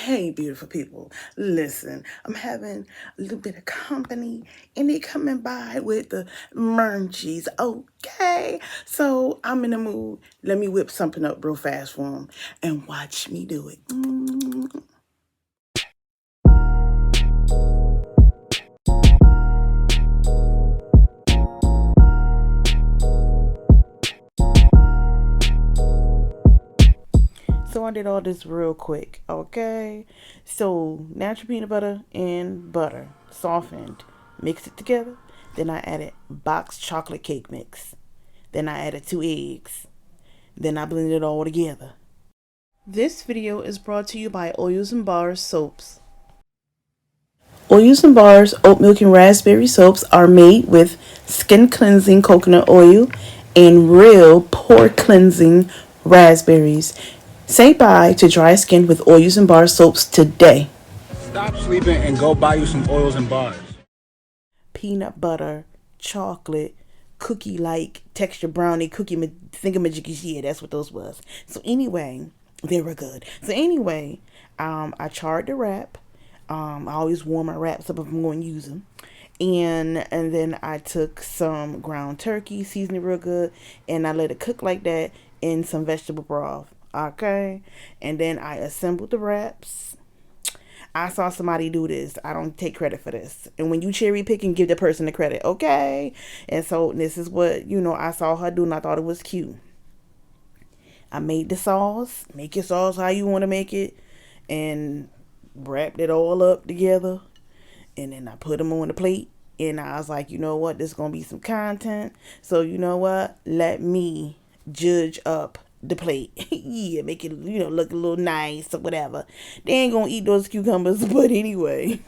Hey, beautiful people. Listen, I'm having a little bit of company and they coming by with the munchies. Okay. So I'm in the mood. Let me whip something up real fast for them and watch me do it. So I did all this real quick, okay? So natural peanut butter and butter, softened, mix it together. Then I added boxed chocolate cake mix. Then I added 2 eggs. Then I blended it all together. This video is brought to you by Oils and Bars soaps. Oils and Bars oat milk and raspberry soaps are made with skin cleansing coconut oil and real pore cleansing raspberries. Say bye to dry skin with Oils and Bars soaps today. Stop sleeping and go buy you some oils and bars. Peanut butter, chocolate, cookie like texture brownie cookie thingamajiggies. Yeah, that's what those was. So anyway, they were good. So anyway, I charred the wrap. I always warm my wraps up if I'm going to use them. And then I took some ground turkey, seasoned it real good, and I let it cook like that in some vegetable broth. Okay, and then I assembled the wraps. I saw somebody do this. I don't take credit for this. And when you cherry pick and give the person the credit, okay? And so this is what, I saw her do and I thought it was cute. I made the sauce. Make your sauce how you want to make it. And wrapped it all up together. And then I put them on the plate. And I was like, you know what? This is going to be some content. So you know what? Let me judge up the plate. Yeah, make it, look a little nice or whatever. They ain't gonna eat those cucumbers, but anyway.